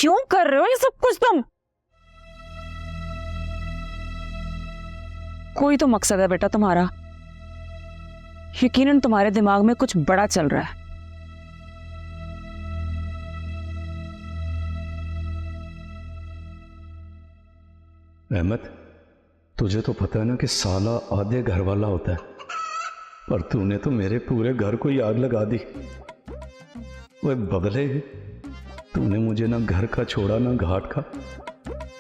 क्यों कर रहे हो ये सब कुछ तुम? कोई तो मकसद है बेटा तुम्हारा। यकीनन तुम्हारे दिमाग में कुछ बड़ा चल रहा है। अहमद, तुझे तो पता है ना कि साला आधे घर वाला होता है, पर तूने तो मेरे पूरे घर को ही आग लगा दी। वह बगले, तूने मुझे ना घर का छोड़ा ना घाट का।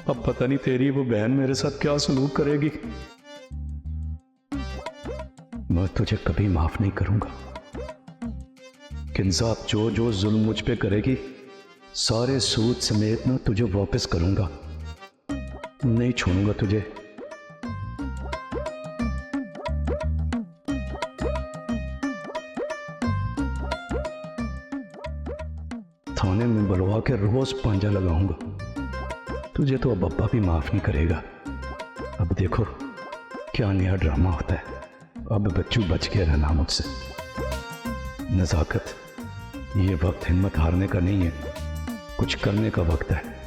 अब पता नहीं तेरी वो बहन मेरे साथ क्या सलूक करेगी। मैं तुझे कभी माफ नहीं करूंगा। किंजाब जो जो जुल्म मुझ पे करेगी, सारे सूद समेत ना तुझे वापस करूंगा। नहीं छोड़ूंगा तुझे। थाने में बुलवा के रोज पांजा लगाऊंगा। तुझे तो अब अब्बा भी माफ नहीं करेगा। अब देखो क्या नया ड्रामा होता है। अब बच्चू बच के रहना मुझसे। नजाकत, ये वक्त हिम्मत हारने का नहीं है, कुछ करने का वक्त है।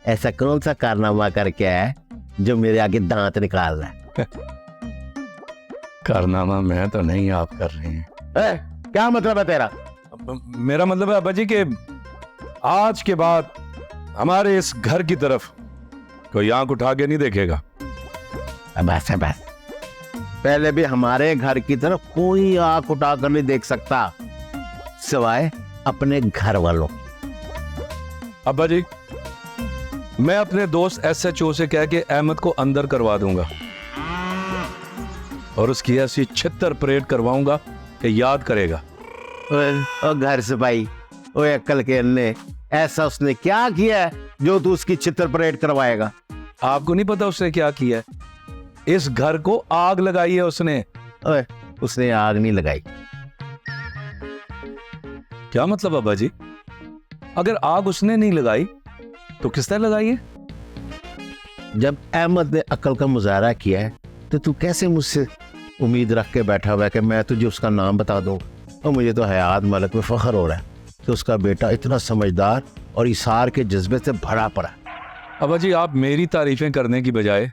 ऐसा कौन सा कारनामा करके है जो मेरे आगे दांत निकाल रहा है? कारनामा मैं तो नहीं, आप कर रहे हैं। क्या मतलब है तेरा? मेरा मतलब है अब्बा जी कि आज के बाद हमारे इस घर की तरफ कोई आंख उठा के नहीं देखेगा। बस है बस। पहले भी हमारे घर की तरफ कोई आंख उठाकर नहीं देख सकता सिवाय अपने घर वालों। अब्बा जी, मैं अपने दोस्त SHO से कह के अहमद को अंदर करवा दूंगा और उसकी ऐसी छित्तर परेड करवाऊंगा कि याद करेगा। ओ घर से भाई, ओ अक्ल के अन्ने, ऐसा उसने क्या किया है जो तू उसकी छित्तर परेड करवाएगा? आपको नहीं पता उसने क्या किया है? इस घर को आग लगाई है उसने। ओए, उसने आग नहीं लगाई। क्या मतलब अब्बा जी? अगर आग उसने नहीं लगाई तो किसने लगाई है? जब अहमद ने अकल का मुजाहरा किया है तो तू कैसे मुझसे उम्मीद रख के बैठा हुआ है कि मैं तुझे उसका नाम बता दूं? और मुझे तो हयात मलक में फख्र हो रहा है कि उसका बेटा इतना समझदार और इसार के जज्बे से भरा पड़ा। अब्बा जी, आप मेरी तारीफें करने की बजाय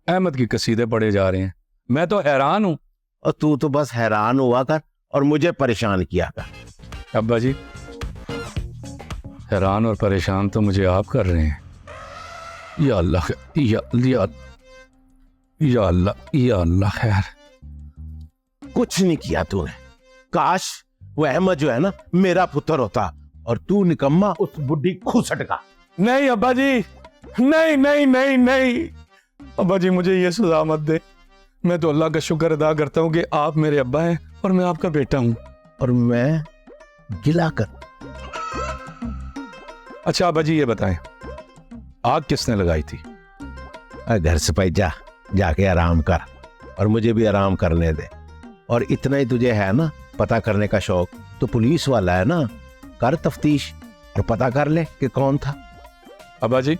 अहमद की कसीदे पढ़े जा रहे हैं। मैं तो हैरान हूं। और तू तो बस हैरान हुआ कर और मुझे परेशान किया कर। अब्बा जी, हैरान और परेशान तो मुझे आप कर रहे हैं। या अल्लाह, या अल्लाह खैर। कुछ नहीं किया तूने। काश वो अहमद जो है ना मेरा पुत्र होता और तू निकम्मा उस बुढ़ी खुसट का। नहीं अब्बा जी, नहीं नहीं नहीं नहीं अब्बा जी, मुझे ये सजा मत दे। मैं तो अल्लाह का शुक्र अदा करता हूँ कि आप मेरे अब्बा हैं और मैं आपका बेटा हूँ। और मैं गिला कर। अच्छा अब्बा जी, ये बताएं, आग किसने लगाई थी? घर से भाई जाके आराम कर और मुझे भी आराम करने दे। और इतना ही तुझे है ना पता करने का शौक, तो पुलिस वाला है ना, कर तफ्तीश और पता कर ले कि कौन था। अब्बा जी,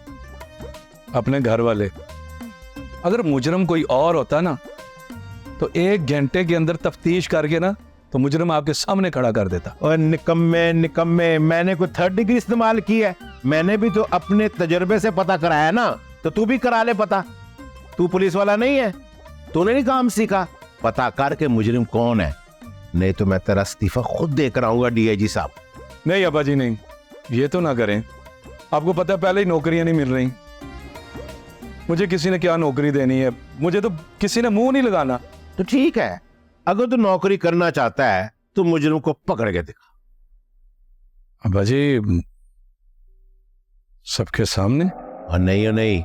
अपने घर वाले, अगर मुजरम कोई और होता ना तो 1 घंटे के अंदर तफ्तीश करके ना तो मुजरम आपके सामने खड़ा कर देता। और निकम्मे, मैंने कोई 3rd डिग्री इस्तेमाल की है? मैंने भी तो अपने तजर्बे से पता कराया ना, तो तू भी करा ले पता। तू पुलिस वाला नहीं है? तूने नहीं काम सीखा? पता कर के मुजरिम कौन है, नहीं तो मैं तेरा इस्तीफा खुद देकर आऊंगा DIG साहब। नहीं अब्बा जी नहीं, ये तो ना करें। आपको पता है पहले ही नौकरियां नहीं मिल रही। मुझे किसी ने क्या नौकरी देनी है, मुझे तो किसी ने मुंह नहीं लगाना। तो ठीक है, अगर तू नौकरी करना चाहता है तो मुजरिम को पकड़ के दिखा। अब्बा जी, सबके सामने? और नहीं,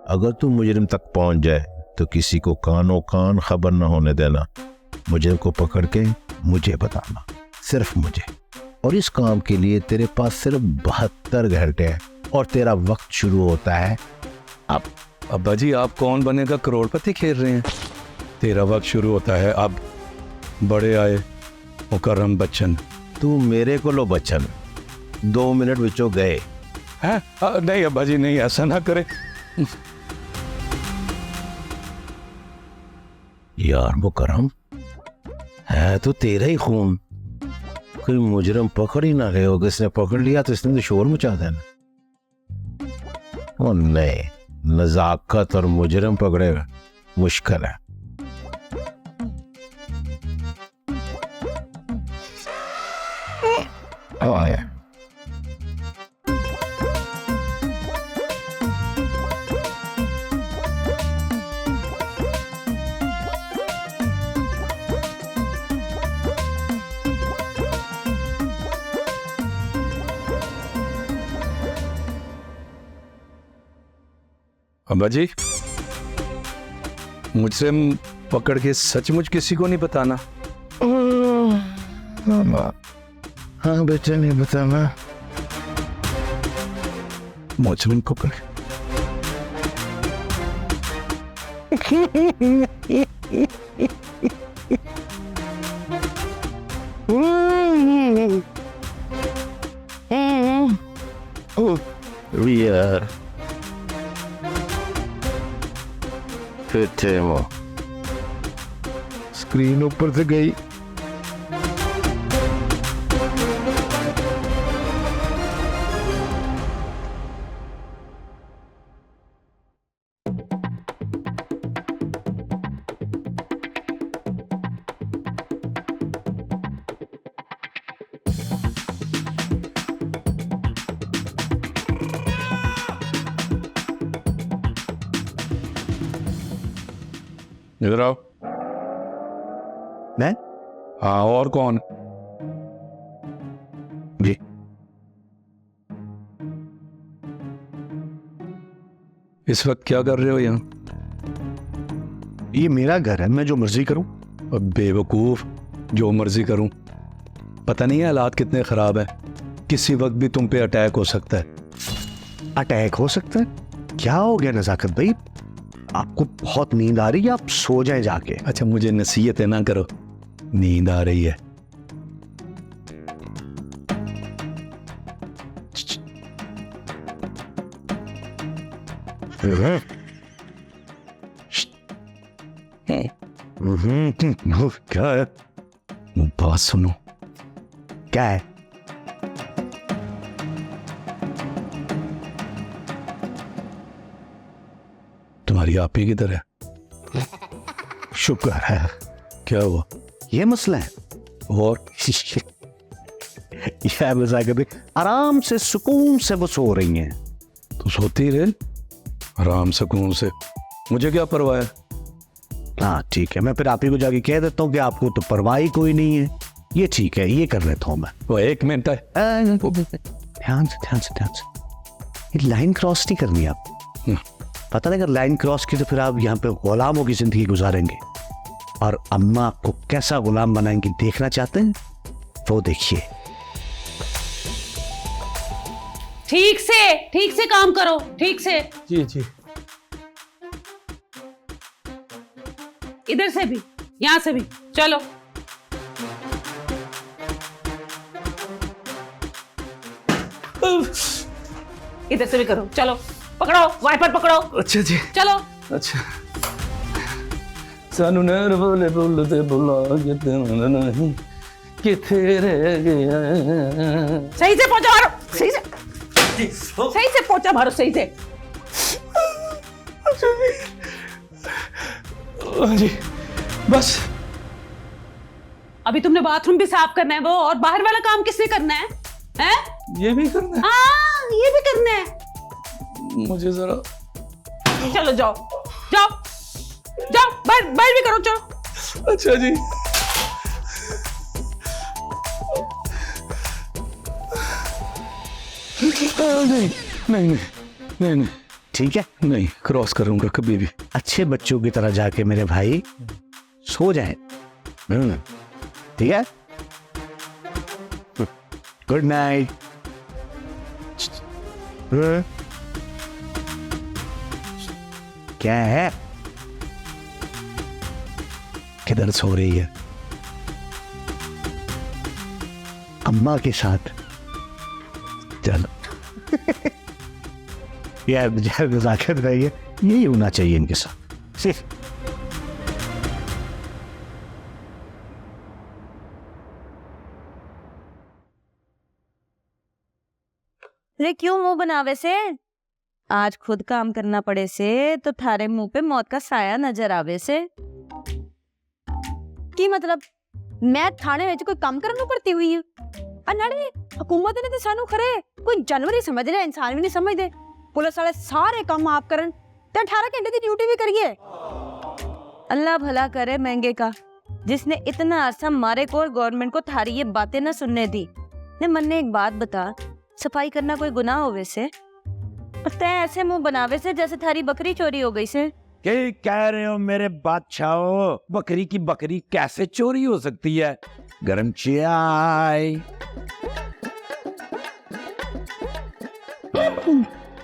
अगर तू मुजरिम तक पहुंच जाए तो किसी को कानो कान खबर ना होने देना। मुजरिम को पकड़ के मुझे बताना, सिर्फ मुझे। और इस काम के लिए तेरे पास सिर्फ 72 घंटे हैं और तेरा वक्त शुरू होता है अब। अब्बा जी, आप कौन बनेगा करोड़पति खेल रहे हैं? तेरा वक्त शुरू होता है अब। बड़े आए मुकर्रम बच्चन। तू मेरे को लो बच्चन, 2 मिनट विचों गए। हैं? नहीं अब्बा जी नहीं, ऐसा ना करे। यार मुकर्रम, है तो तेरा ही खून, कोई मुजरम पकड़ ही ना गए हो। किसने पकड़ लिया तो इसने तो शोर मचा देना। ओ नहीं, नजाकत और मुजरम पकड़ेगा मुश्किल है। आया अब्बा जी, मुझसे पकड़ के सचमुच किसी को नहीं बताना। हाँ बेटा, नहीं बताना। मुझसे पकड़ यार फिर थे वो स्क्रीन ऊपर से गई। इधर आओ। मैं? हाँ, और कौन? जी। इस वक्त क्या कर रहे हो यहाँ? ये मेरा घर है, मैं जो मर्जी करूं। अब बेवकूफ, जो मर्जी करूं? पता नहीं है हालात कितने खराब है, किसी वक्त भी तुम पे अटैक हो सकता है। अटैक हो सकता है? क्या हो गया नजाकत भाई, आपको बहुत नींद आ रही है, आप सो जाएं जाके। अच्छा, मुझे नसीहतें ना करो, नींद आ रही है। क्या है? बात सुनो। क्या है? तुम्हारी आपी किधर है? शुक्र है। क्या हुआ? ये मसला है। और यह नजाकत भाई आराम से सुकून से वो सो रही हैं। तो सोती रहे आराम सुकून से, मुझे क्या परवाह है। हाँ ठीक है, मैं फिर आप ही को जाके कह देता हूँ कि आपको तो परवाह ही कोई नहीं है। ये ठीक है, ये कर लेता हूँ मैं। वो 1 मिनट है। ध्यान से ध्यान से ध्यान से, ये लाइन क्रॉस नहीं करनी आप। पता नहीं, अगर लाइन क्रॉस की तो फिर आप यहाँ पे गुलामों की जिंदगी गुजारेंगे, और अम्मा आपको कैसा गुलाम बनाएंगी देखना चाहते हैं? वो देखिए। ठीक से काम करो, ठीक से। जी जी। इधर से भी, यहाँ से भी, चलो। इधर से भी करो, चलो। पकड़ो, वाइपर पकड़ो। अच्छा जी। चलो। अच्छा। सानू नर बोले बोलते बुला नहीं कि तेरे गया। सही से पहुंचा मारो, सही से पहुंचा मारो, सही से। जी बस। अभी तुमने बाथरूम भी साफ करना है, वो और बाहर वाला काम किसने करना है? हैं? ये भी करना है? हाँ, ये भी करना है। मुझे जरा। चलो जाओ, जाओ, जाओ, बाहर भी करो, चलो। अच्छा जी। नहीं नहीं नहीं नहीं नहीं, ठीक है, नहीं क्रॉस करूंगा कभी भी। अच्छे बच्चों की तरह जाके मेरे भाई सो जाए। ठीक है, गुड नाइट। क्या है? किधर सो रही है? अम्मा के साथ। चलो यार नजाकत भाई है, यही होना चाहिए इनके साथ सिर्फ। रे क्यों मुंह बनावे से? आज खुद काम करना पड़े से तो थारे मुंह पे मौत का साया नजर आवे से। की मतलब मैं थाने ਵਿੱਚ कोई काम करने पड़ती हुई है? नाले हुकूमत ने तो सानू खरे कोई जानवर ही समझ रहे, इंसान भी नहीं समझते। पुलिस वाले सारे काम आप करन ते 18 घंटे की ड्यूटी भी करिए। अल्लाह भला करे महंगे का, जिसने इतना अरसा मारे को और गवर्नमेंट को थारी ये बातें न सुनने दी। ने मन ने एक बात बता, सफाई करना कोई गुनाह होवे से? और तै ऐसे मुंह बनावे से जैसे थारी बकरी चोरी हो गई से। क्या कह रहे हो मेरे बादशाह? बकरी की बकरी कैसे चोरी हो सकती है? गरम चाय।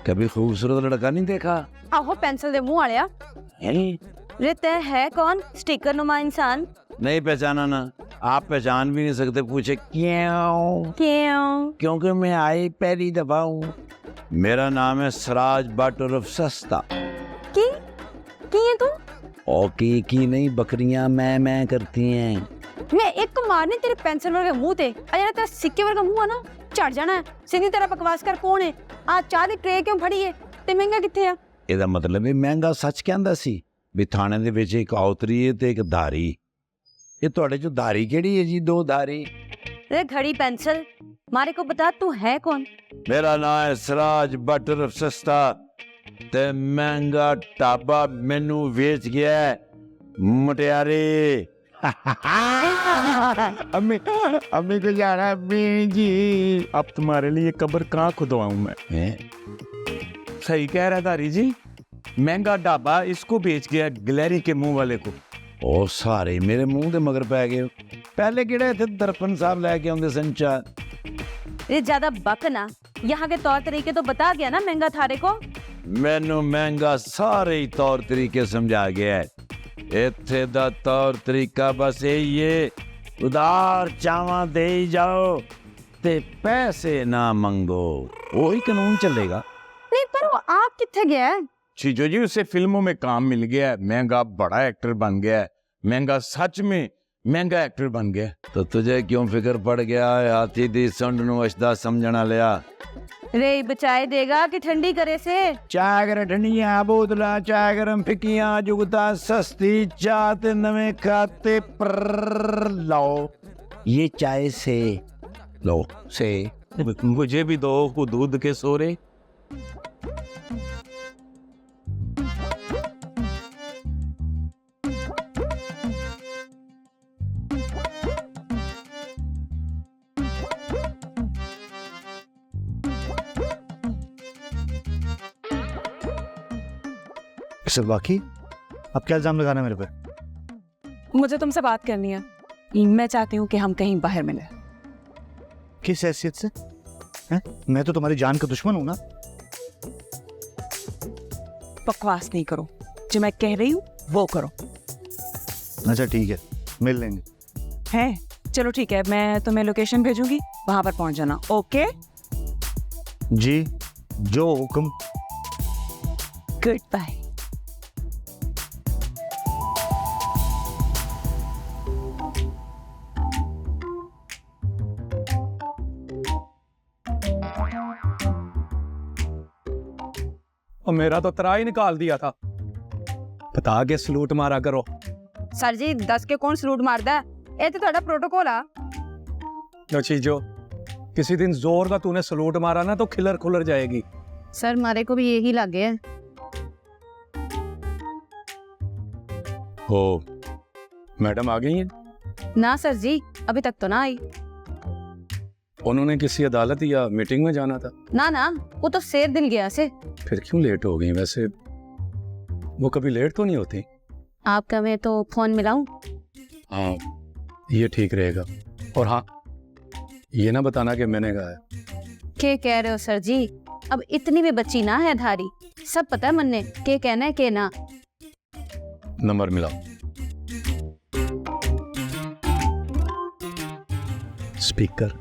कभी खूबसूरत लड़का नहीं देखा? आहो पेंसिल दे मुंह वालिया। रे तै है कौन स्टिकर नुमा इंसान? नहीं पहचाना ना? आप पहचान भी नहीं सकते? पूछे क्यों? क्यों? क्योंकि मैं आई पहली दफा हूँ। मेरा नाम है सराज भट्ट उर्फ सस्ता। की है तू? ओके की नहीं, बकरियां मैं करती हैं। मैं एक मारने तेरे पेंसिल वर्गे मुंह ते अरे तेरा सिक्के वर्गा मुंह है ना झड़ जाना है। सीधी तरह बकवास कर। कौन है आ चाह दी ट्रे क्यों फड़ी है ते महंगा किथे आ? ਇਹਦਾ ਮਤਲਬ ਹੈ ਮਹਿੰਗਾ ਸੱਚ ਕਹਿੰਦਾ ਸੀ ਵੀ ਥਾਣੇ ਦੇ ਵਿੱਚ ਇੱਕ ਔਤਰੀ ਹੈ ਤੇ ਇੱਕ ਧਾਰੀ। ਇਹ ਤੁਹਾਡੇ ਚੋਂ ਧਾਰੀ ਕਿਹੜੀ ਹੈ ਜੀ? ਦੋ ਧਾਰੀ। रे घड़ी पेंसिल मारे को बता, तू है कौन? मेरा नाम है सराज भट्ट उर्फ सस्ता ते महंगा ढाबा मैनू वेच गया है मुटियारे। अम्मी अम्मी को जाना अम्मी जी। अब तुम्हारे लिए कब्र कहाँ खुदवाऊं मैं? सही कह रहा धारी जी, महंगा ढाबा इसको बेच गया गिलहरी के मुंह वाले को। ओ सारे मेरे मुंह दे मगर पै गए। पहले किहड़े इत्थे दर्पण साहब लैके आउंदे सन चाह। रे ज्यादा बक ना, यहाँ के तौर तरीके तो बता गया ना महंगा थारे को। मैनू महंगा सारे ही तौर तरीके समझा गया है। इत्थे दा तौर तरीका बस यही है, उधार चावा दे जाओ ते पैसे ना मंगो, वही कानून चलेगा। नहीं पर वो आप किथे गया है? चीजो जी उसे फिल्मों में काम मिल गया है, महंगा बड़ा एक्टर बन गया है। महंगा सच में महंगा एक्टर बन गया। तो तुझे क्यों फिक्र पड़ गया है? हाथी दी सुंड नू अशदा समझना लिया। रे बचाए देगा कि ठंडी करे से? चाय कर ठंडियां बोतला, चाय गरम फिकियां, जुगता सस्ती चाह ते नवे खाते पर लाओ। ये चाय से लो से। मुझे भी दो दूध के सोरे। सर बाकी अब क्या इल्जाम लगाना मेरे पे? मुझे तुमसे बात करनी है। मैं चाहती हूँ कि हम कहीं बाहर मिले। किस हैसियत से? हैं? मैं तो तुम्हारी जान का दुश्मन हूं ना। बकवास नहीं करो, जो मैं कह रही हूँ वो करो। अच्छा ठीक है, मिल लेंगे। है चलो ठीक है, मैं तुम्हें लोकेशन भेजूंगी, वहां पर पहुंच जाना। ओके जी जो हुक्म। Good bye. और मेरा तो तरा ही निकाल दिया था। बता के सलूट मारा करो। सर जी 10 के कौन सलूट मारदा है? ये तो ਤੁਹਾਡਾ प्रोटोकॉल आ। लो चीजो, किसी दिन जोर का तूने सलूट मारा ना तो खिलर खुलर जाएगी। सर मारे को भी यही लग गया है। हो मैडम आ गई हैं? ना सर जी अभी तक तो ना आई। उन्होंने किसी अदालत या मीटिंग में जाना था? ना ना वो तो शेर दिल गया से। फिर क्यों लेट हो गई? वैसे वो कभी लेट तो नहीं होती। आपका मैं तो फोन मिलाऊं? हाँ ये ठीक रहेगा। और हाँ ये ना बताना कि मैंने कहा है। क्या कह रहे हो सर जी? अब इतनी भी बच्ची ना है धारी, सब पता है मन ने के कहना है के ना। नंबर मिलाओ। स्पीकर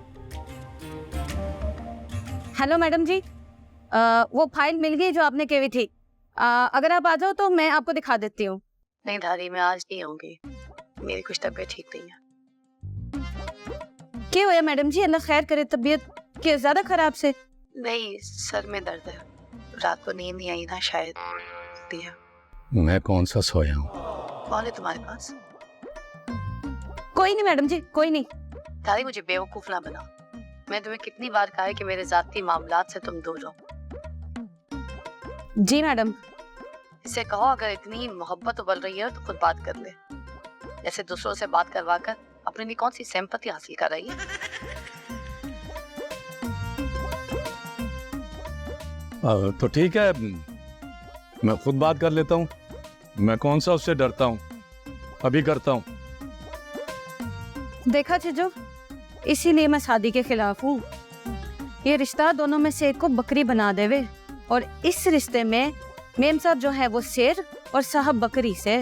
हेलो मैडम जी, वो फाइल मिल गई जो आपने कही थी। अगर आप आ जाओ तो मैं आपको दिखा देती हूँ। नहीं धारी, मैं आज नहीं आऊंगी, मेरी कुछ तबीयत ठीक नहीं है। क्या हुआ मैडम जी? अल्लाह खैर करे, तबीयत क्या ज्यादा खराब से? नहीं, सर में दर्द है, रात को नींद नहीं आई ना शायद, दिया। मैं कौन सा सोया हूँ? कौन है तुम्हारे पास? कोई नहीं मैडम जी, कोई नहीं। धारी, मुझे बेवकूफ ना बना। मैं तुम्हें कितनी बार कहा है कि मेरे जाती मामलात से तुम दूर रहो। जी मैडम। इसे कहो अगर इतनी मोहब्बत उबल रही है तो खुद बात कर ले। ऐसे दूसरों से बात करवा कर अपने लिए कौन सी सिंपैथी हासिल कर रही है? तो ठीक है, मैं खुद बात कर लेता हूँ। मैं कौन सा उससे डरता हूँ, अभी करता हूँ। देखा चीजो, इसीलिए मैं शादी के खिलाफ हूँ। ये रिश्ता दोनों में से एक को बकरी बना देवे, और इस रिश्ते में मेम साहब जो है वो शेर और साहब बकरी से।